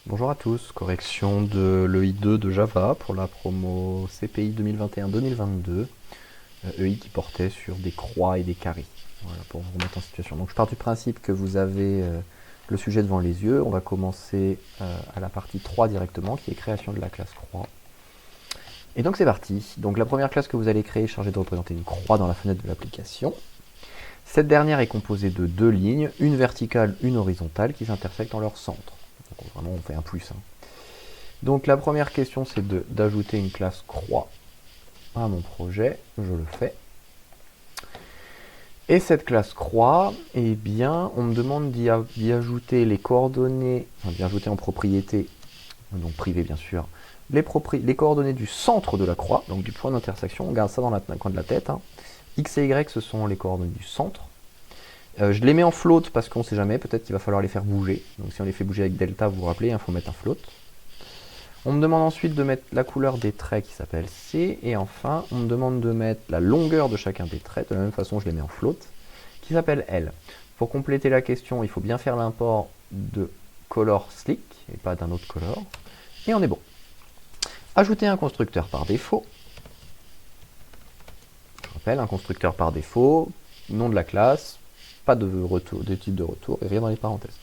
Bonjour à tous, correction de l'EI2 de Java pour la promo CPI 2021-2022, EI qui portait sur des croix et des carrés. Voilà, pour vous remettre en situation. Donc je pars du principe que vous avez le sujet devant les yeux. On va commencer à la partie 3 directement, qui est création de la classe croix. Et donc c'est parti. Donc la première classe que vous allez créer est chargée de représenter une croix dans la fenêtre de l'application. Cette dernière est composée de deux lignes, une verticale, une horizontale, qui s'intersectent en leur centre. Donc vraiment on fait un plus. Donc la première question c'est d'ajouter une classe croix à mon projet, je le fais. Et cette classe croix, eh bien, on me demande d'y ajouter les coordonnées, enfin d'y ajouter en propriété, donc privée bien sûr, les coordonnées du centre de la croix, donc du point d'intersection, on garde ça dans le coin de la tête. X et Y ce sont les coordonnées du centre. Je les mets en float parce qu'on ne sait jamais, peut-être qu'il va falloir les faire bouger. Donc si on les fait bouger avec delta, vous vous rappelez, il faut mettre un float. On me demande ensuite de mettre la couleur des traits qui s'appelle C. Et enfin, on me demande de mettre la longueur de chacun des traits. De la même façon, je les mets en float, qui s'appelle L. Pour compléter la question, il faut bien faire l'import de color slick et pas d'un autre color. Et on est bon. Ajouter un constructeur par défaut. Je rappelle, un constructeur par défaut, nom de la classe, pas de retour, de type de retour et rien dans les parenthèses.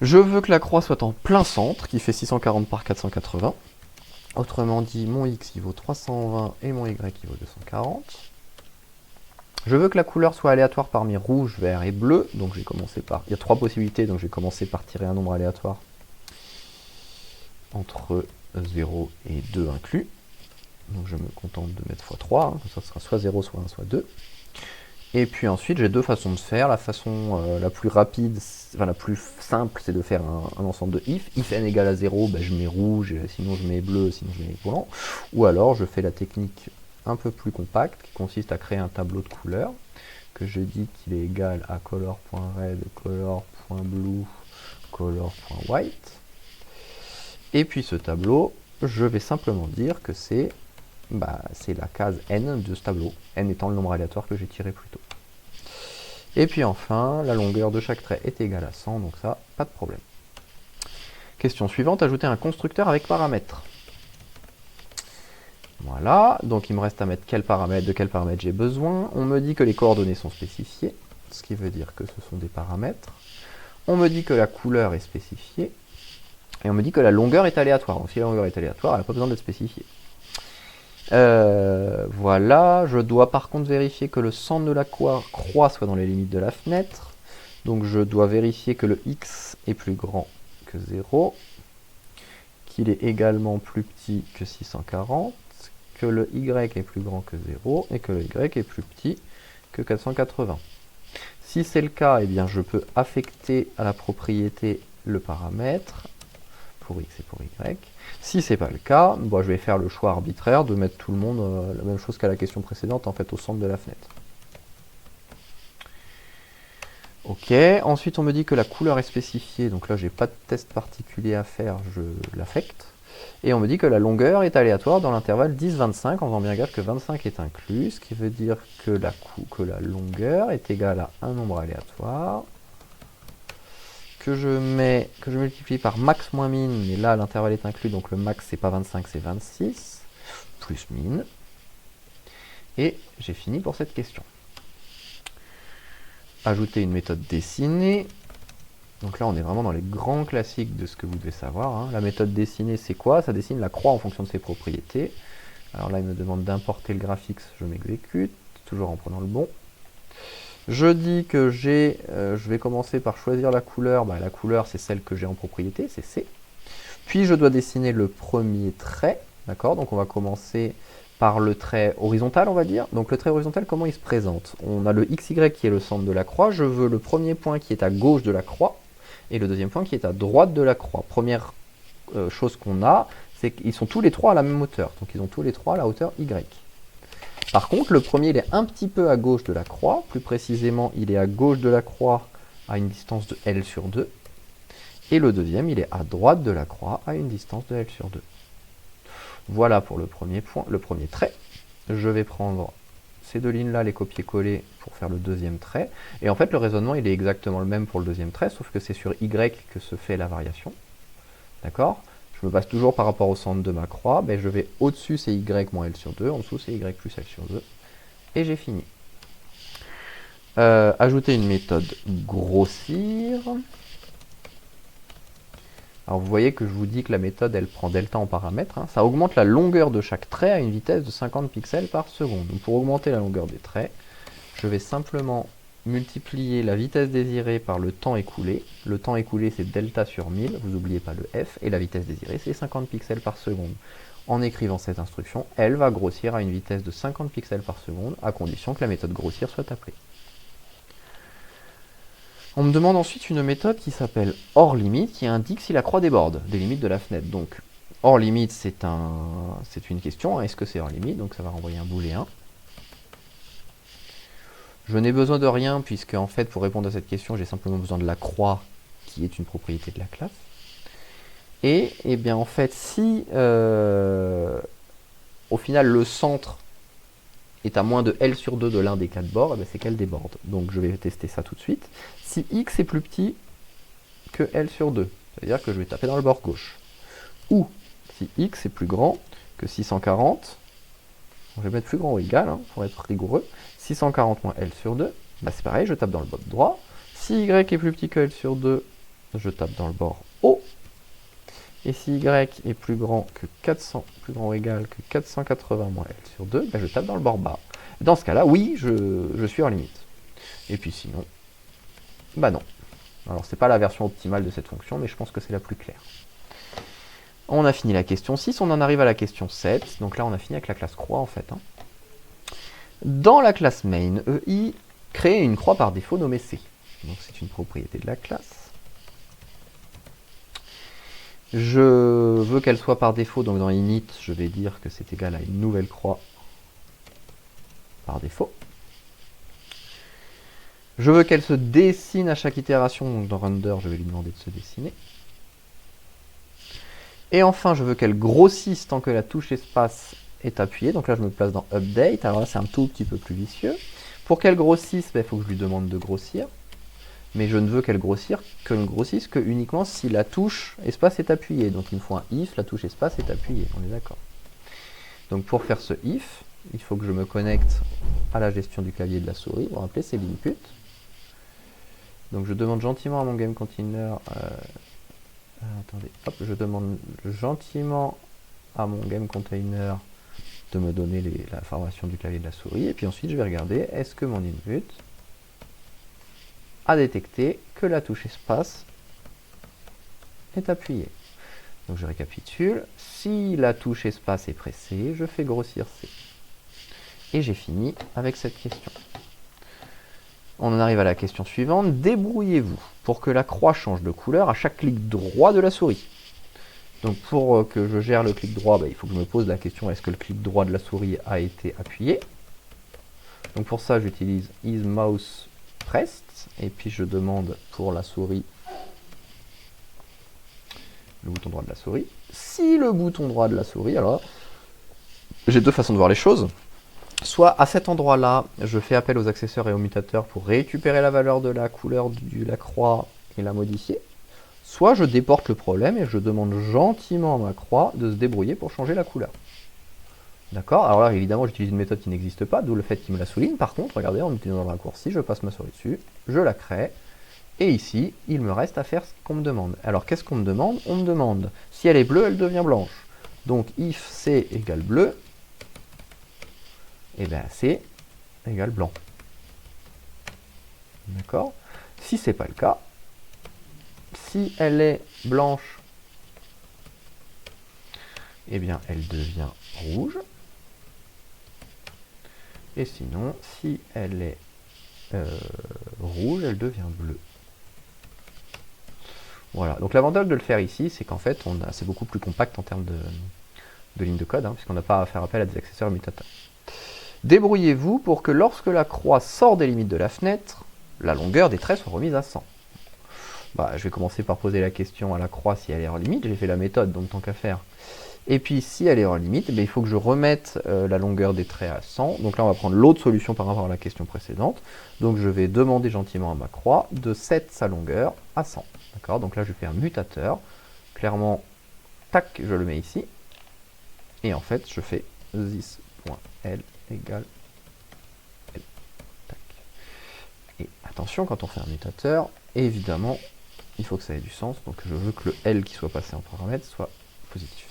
Je veux que la croix soit en plein centre, qui fait 640 par 480. Autrement dit, mon X qui vaut 320 et mon Y qui vaut 240. Je veux que la couleur soit aléatoire parmi rouge, vert et bleu. Donc j'ai commencé par... Il y a trois possibilités, donc j'ai commencé par tirer un nombre aléatoire entre 0 et 2 inclus. Donc je me contente de mettre x3, hein, ça sera soit 0, soit 1, soit 2. Et puis ensuite, j'ai deux façons de faire. La façon la plus rapide, enfin la plus simple, c'est de faire un ensemble de if. If n égale à 0, ben, je mets rouge, sinon je mets bleu, sinon je mets blanc. Ou alors, je fais la technique un peu plus compacte, qui consiste à créer un tableau de couleurs, que je dis qu'il est égal à color.red, color.blue, color.white. Et puis ce tableau, je vais simplement dire que c'est la case n de ce tableau, n étant le nombre aléatoire que j'ai tiré plus tôt. Et puis enfin, la longueur de chaque trait est égale à 100, donc ça, pas de problème. Question suivante, ajouter un constructeur avec paramètres. Voilà, donc il me reste à mettre de quel paramètre j'ai besoin. On me dit que les coordonnées sont spécifiées, ce qui veut dire que ce sont des paramètres. On me dit que la couleur est spécifiée, et on me dit que la longueur est aléatoire. Donc si la longueur est aléatoire, elle n'a pas besoin d'être spécifiée. Voilà, je dois par contre vérifier que le centre de la croix soit dans les limites de la fenêtre. Donc je dois vérifier que le X est plus grand que 0, qu'il est également plus petit que 640, que le Y est plus grand que 0 et que le Y est plus petit que 480. Si c'est le cas, eh bien je peux affecter à la propriété le paramètre pour X et pour Y. Si c'est pas le cas, je vais faire le choix arbitraire de mettre tout le monde la même chose qu'à la question précédente, en fait au centre de la fenêtre. Ok, ensuite on me dit que la couleur est spécifiée, donc là j'ai pas de test particulier à faire, je l'affecte. Et on me dit que la longueur est aléatoire dans l'intervalle 10-25, en faisant bien gaffe que 25 est inclus, ce qui veut dire que la longueur est égale à un nombre aléatoire, que je multiplie par max moins min, mais là l'intervalle est inclus, donc le max c'est pas 25, c'est 26, plus min. Et j'ai fini pour cette question. Ajouter une méthode dessinée. Donc là on est vraiment dans les grands classiques de ce que vous devez savoir. La méthode dessinée c'est quoi? Ça dessine la croix en fonction de ses propriétés. Alors là il me demande d'importer le graphique, je m'exécute, toujours en prenant le bon. Je dis que je vais commencer par choisir la couleur. La couleur, c'est celle que j'ai en propriété, c'est C. Puis, je dois dessiner le premier trait. D'accord? Donc, on va commencer par le trait horizontal, on va dire. Donc, le trait horizontal, comment il se présente? On a le XY qui est le centre de la croix. Je veux le premier point qui est à gauche de la croix et le deuxième point qui est à droite de la croix. Première chose qu'on a, c'est qu'ils sont tous les trois à la même hauteur. Donc, ils ont tous les trois à la hauteur Y. Par contre, le premier, il est un petit peu à gauche de la croix. Plus précisément, il est à gauche de la croix à une distance de L sur 2. Et le deuxième, il est à droite de la croix à une distance de L sur 2. Voilà pour le premier point, le premier trait. Je vais prendre ces deux lignes-là, les copier-coller pour faire le deuxième trait. Et en fait, le raisonnement, il est exactement le même pour le deuxième trait, sauf que c'est sur Y que se fait la variation. D'accord? Je me base toujours par rapport au centre de ma croix. Ben, je vais au-dessus, c'est y moins L sur 2. En dessous, c'est y plus L sur 2. Et j'ai fini. Ajouter une méthode grossir. Alors vous voyez que je vous dis que la méthode, elle prend delta en paramètres. Hein. Ça augmente la longueur de chaque trait à une vitesse de 50 pixels par seconde. Donc pour augmenter la longueur des traits, je vais simplement multiplier la vitesse désirée par le temps écoulé. Le temps écoulé, c'est delta sur 1000, vous n'oubliez pas le F. Et la vitesse désirée, c'est 50 pixels par seconde. En écrivant cette instruction, elle va grossir à une vitesse de 50 pixels par seconde, à condition que la méthode grossir soit appelée. On me demande ensuite une méthode qui s'appelle hors limite, qui indique si la croix déborde des limites de la fenêtre. Donc, hors limite, c'est une question. Est-ce que c'est hors limite? Donc, ça va renvoyer un booléen. Je n'ai besoin de rien, puisque, en fait, pour répondre à cette question, j'ai simplement besoin de la croix, qui est une propriété de la classe. Et, eh bien, en fait, si, au final, le centre est à moins de L sur 2 de l'un des quatre bords, eh c'est qu'elle déborde. Donc je vais tester ça tout de suite. Si x est plus petit que L sur 2, c'est-à-dire que je vais taper dans le bord gauche. Ou si x est plus grand que 640, je vais mettre plus grand ou égal, hein, pour être rigoureux, 640 moins L sur 2, bah c'est pareil, je tape dans le bord droit. Si y est plus petit que L sur 2, je tape dans le bord haut. Et si y est plus grand que 400, plus grand ou égal que 480 moins L sur 2, ben je tape dans le bord bas. Dans ce cas-là, oui, je suis hors limite. Et puis sinon, bah non. Alors c'est pas la version optimale de cette fonction, mais je pense que c'est la plus claire. On a fini la question 6, on en arrive à la question 7. Donc là, on a fini avec la classe croix en fait. Hein. Dans la classe main, EI crée une croix par défaut nommée C. Donc c'est une propriété de la classe. Je veux qu'elle soit par défaut, donc dans init, je vais dire que c'est égal à une nouvelle croix par défaut. Je veux qu'elle se dessine à chaque itération, donc dans render, je vais lui demander de se dessiner. Et enfin, je veux qu'elle grossisse tant que la touche espace est appuyée. Donc là, je me place dans update. Alors là, c'est un tout petit peu plus vicieux. Pour qu'elle grossisse, il faut que je lui demande de grossir. Mais je ne veux qu'elle grossisse que uniquement si la touche espace est appuyée. Donc il me faut un if, la touche espace est appuyée, on est d'accord. Donc pour faire ce if, il faut que je me connecte à la gestion du clavier et de la souris. Vous vous rappelez, c'est l'input. Donc je demande gentiment à mon game container, attendez, hop, je demande gentiment à mon game container de me donner l'information du clavier et de la souris. Et puis ensuite je vais regarder, est-ce que mon input a détecté que la touche espace est appuyée. Donc je récapitule. Si la touche espace est pressée, je fais grossir C. Et j'ai fini avec cette question. On en arrive à la question suivante. Débrouillez-vous pour que la croix change de couleur à chaque clic droit de la souris. Donc pour que je gère le clic droit, il faut que je me pose la question, est-ce que le clic droit de la souris a été appuyé? Donc pour ça, j'utilise isMousePressed. Et puis je demande pour la souris le bouton droit de la souris. Si le bouton droit de la souris, alors j'ai deux façons de voir les choses. Soit à cet endroit-là, je fais appel aux accesseurs et aux mutateurs pour récupérer la valeur de la couleur de la croix et la modifier. Soit je déporte le problème et je demande gentiment à ma croix de se débrouiller pour changer la couleur. D'accord? Alors là, évidemment, j'utilise une méthode qui n'existe pas, d'où le fait qu'il me la souligne. Par contre, regardez, en utilisant le raccourci, je passe ma souris dessus, je la crée, et ici, il me reste à faire ce qu'on me demande. Alors, qu'est-ce qu'on me demande? On me demande, si elle est bleue, elle devient blanche. Donc, if C égale bleu, et bien C égale blanc. D'accord? Si ce n'est pas le cas, si elle est blanche, eh bien, elle devient rouge. Et sinon, si elle est rouge, elle devient bleue. Voilà, donc l'avantage de le faire ici, c'est qu'en fait, c'est beaucoup plus compact en termes de ligne de code, hein, puisqu'on n'a pas à faire appel à des accesseurs mutateurs. Débrouillez-vous pour que lorsque la croix sort des limites de la fenêtre, la longueur des traits soit remise à 100. Je vais commencer par poser la question à la croix si elle est hors limite, j'ai fait la méthode, donc tant qu'à faire. Et puis si elle est hors limite, il faut que je remette la longueur des traits à 100. Donc là, on va prendre l'autre solution par rapport à la question précédente. Donc je vais demander gentiment à ma croix de set sa longueur à 100. D'accord? Donc là, je fais un mutateur. Clairement, tac, je le mets ici. Et en fait, je fais this.l égale l. Tac. Et attention, quand on fait un mutateur, évidemment, il faut que ça ait du sens. Donc je veux que le L qui soit passé en paramètre soit positif.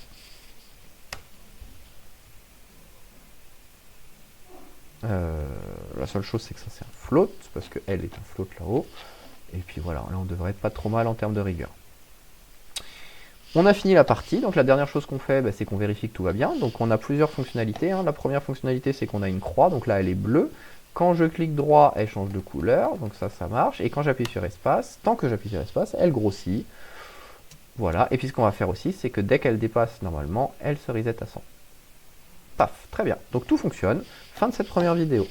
La seule chose, c'est que ça c'est un float, parce que L est un float là-haut. Et puis voilà, là on devrait être pas trop mal en termes de rigueur. On a fini la partie, donc la dernière chose qu'on fait, c'est qu'on vérifie que tout va bien. Donc on a plusieurs fonctionnalités. La première fonctionnalité, c'est qu'on a une croix, donc là elle est bleue. Quand je clique droit, elle change de couleur, donc ça marche. Et quand j'appuie sur espace, tant que j'appuie sur espace, elle grossit. Voilà, et puis ce qu'on va faire aussi, c'est que dès qu'elle dépasse normalement, elle se reset à 100. Paf, très bien. Donc tout fonctionne. Fin de cette première vidéo.